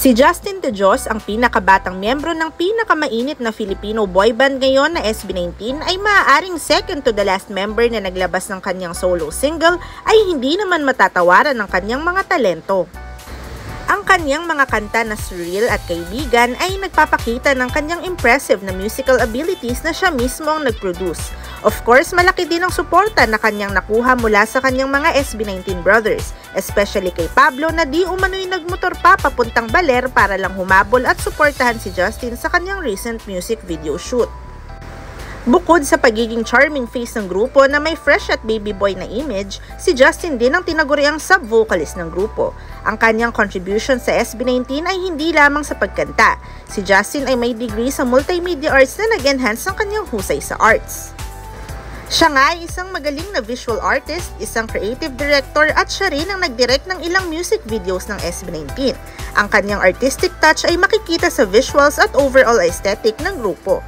Si Justin Tejos, ang pinakabatang miyembro ng pinakamainit na Filipino boy band ngayon na SB19 ay maaaring second to the last member na naglabas ng kanyang solo single ay hindi naman matatawaran ng kanyang mga talento. Ang kanyang mga kanta na Surreal at Kaibigan ay nagpapakita ng kanyang impressive na musical abilities na siya mismo ang nag-produce. Of course, malaki din ang suporta na kanyang nakuha mula sa kanyang mga SB19 brothers, especially kay Pablo na di umano'y nagmotor pa papuntang Baler para lang humabol at suportahan si Justin sa kanyang recent music video shoot. Bukod sa pagiging charming face ng grupo na may fresh at baby boy na image, si Justin din ang tinaguriang sub-vocalist ng grupo. Ang kanyang contribution sa SB19 ay hindi lamang sa pagkanta. Si Justin ay may degree sa multimedia arts na nag-enhance ng kanyang husay sa arts. Siya nga ay isang magaling na visual artist, isang creative director at siya rin ang nag-direct ng ilang music videos ng SB19. Ang kanyang artistic touch ay makikita sa visuals at overall aesthetic ng grupo.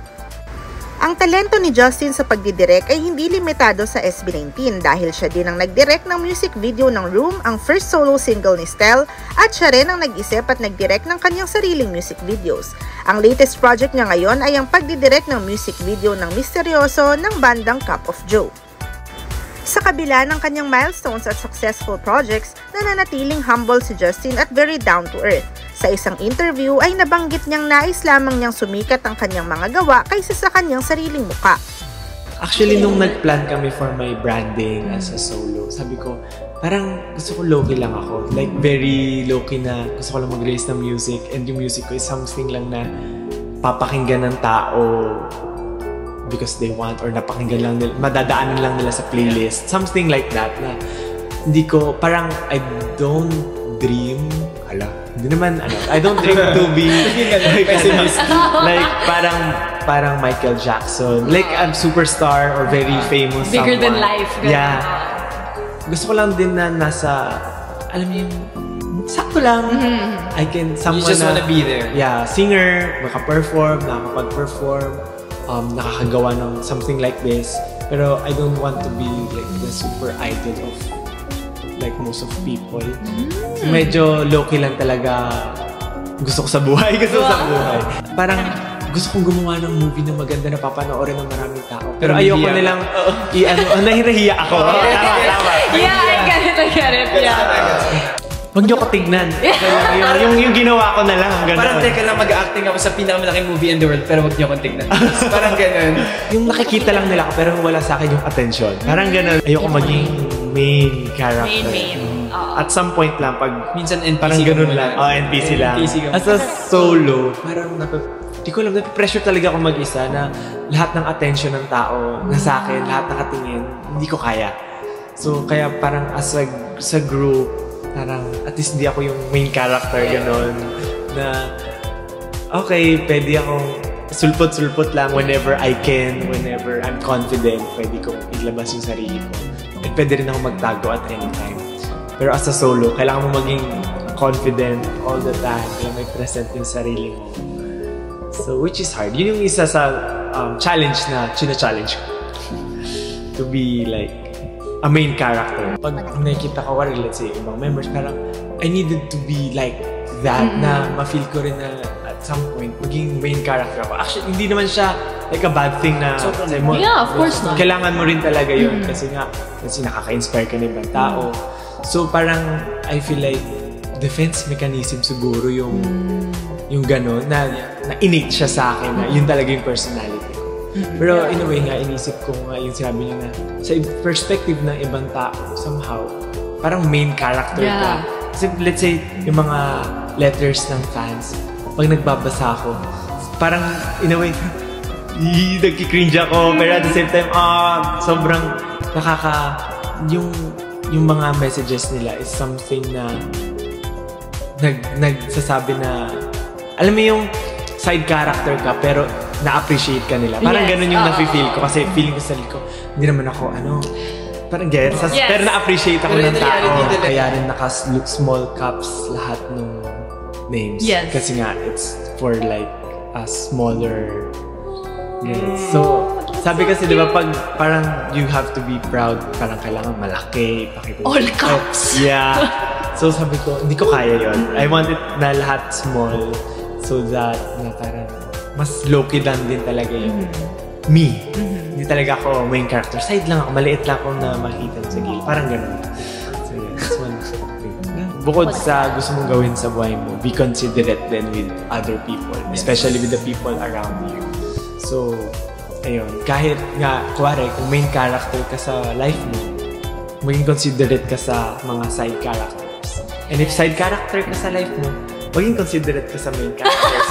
Ang talento ni Justin sa pagdidirect ay hindi limitado sa SB19 dahil siya din ang nag-direct ng music video ng Room, ang first solo single ni Stel, at siya rin ang nag-isip at nag-direct ng kanyang sariling music videos. Ang latest project niya ngayon ay ang pagdidirect ng music video ng Misteryoso ng bandang Cup of Joe. Sa kabila ng kanyang milestones at successful projects, nananatiling humble si Justin at very down to earth. Sa isang interview ay nabanggit niyang nais lamang niyang sumikat ang kanyang mga gawa kaysa sa kanyang sariling muka. Actually, nung nag-plan kami for my branding as a solo, sabi ko, parang gusto ko low-key lang ako. Like, very low-key na gusto ko lang mag-release ng music and yung music ko is something lang na papakinggan ng tao because they want or napakinggan lang nila, madadaanan lang nila sa playlist. Something like that na hindi ko, parang I don't dream, hindi naman, I don't dream to be pessimist. Like, parang Michael Jackson. Like, I'm superstar or very famous Bigger someone. than life. Yeah. Gusto ko lang din na nasa, alam mo yung, sakto lang. I can, someone you just wanna be there. Yeah, singer, makapag-perform, nakakagawa ng something like this. Pero I don't want to be like the super idol of like most of people. So, medyo low-key lang talaga gusto ko sa buhay. Parang gusto kong gumawa ng movie na maganda na papanoorin ng maraming tao. Pero ayoko nilang nahirahiya ako. Tama. Yeah, I get it. Yeah. Huwag niyo ko tignan. yung ginawa ko na lang. Ganun. Parang teka lang, mag-acting ako sa pinakamalaking movie in the world pero huwag niyo akong tignan. Parang ganun. Yung nakikita lang nila ako pero wala sa akin yung attention. Parang ganun. Ayoko maging main character. At some point lang, pag minsan NPC parang ganun lang. NPC lang. As a solo, parang di ko alam, pressure talaga ako mag-isa na lahat ng attention ng tao na sa akin, lahat nakatingin, hindi ko kaya. So, kaya parang sa group, parang at least hindi ako yung main character, gano'n. Na, okay, pwede akong sulpot-sulpot lang whenever I can, whenever I'm confident, pwede kong ilabas yung sarili ko. At pwede rin ako magtago at any time. Pero as a solo, kailangan mo maging confident all the time. Kailangan may present yung sarili mo. So, which is hard. Yun yung isa sa challenge na china-challenge ko. To be like a main character. Pag nakikita ko, let's say, ibang members, parang I needed to be like that na ma-feel ko rin na at some point, maging main character ako. Actually, hindi naman siya like a bad thing na yeah, of course not. Kailangan mo rin talaga yun kasi nakaka-inspire ka ng ibang tao. So parang I feel like defense mechanism siguro yung gano'n na innate siya sa akin na yun talaga yung personality ko. Pero in a way nga, inisip ko nga yung sinabi niya na sa perspective ng ibang tao, somehow, parang main character ka. Kasi let's say, yung mga letters ng fans, pag nagbabasa ako, parang in a way, nagki-cringe ako, pero at the same time, sobrang yung mga messages nila is something na nagsasabi na, alam mo yung side character ka, pero na-appreciate ka nila. Parang ganun yung nafe-feel ko. Kasi feeling ko sa sarili ko, hindi naman ako, parang gets. Pero na-appreciate ako ng tao. Kaya rin naka-small caps lahat ng names. Yes. Kasi nga, it's for like a smaller. So, sabi kasi, di ba, pag parang you have to be proud, parang kailangan malaki. All caps. Yeah. So sabi ko, hindi ko kaya yon. I want it na lahat small so that na parang mas low-key lang din talaga yung me. Hindi talaga ako main character. Side lang ako, maliit lang ako na makita sa gilid. Parang gano'n. So yeah, that's one thing. Bukod sa gusto mong gawin sa buhay mo, be considerate then with other people, especially with the people around you. So, ayun, kahit nga, kuwari, kung main character ka sa life mo, maging considerate ka sa mga side characters. And if side character ka sa life mo, maging considerate ka sa main characters.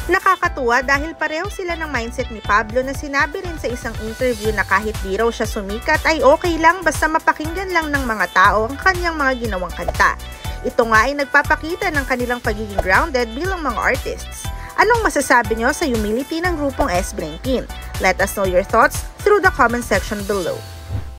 Nakakatuwa dahil pareho sila ng mindset ni Pablo na sinabi rin sa isang interview na kahit di raw siya sumikat ay okay lang basta mapakinggan lang ng mga tao ang kanyang mga ginawang kanta. Ito nga ay nagpapakita ng kanilang pagiging grounded bilang mga artists. Anong masasabi nyo sa humility ng grupong SB19? Let us know your thoughts through the comment section below.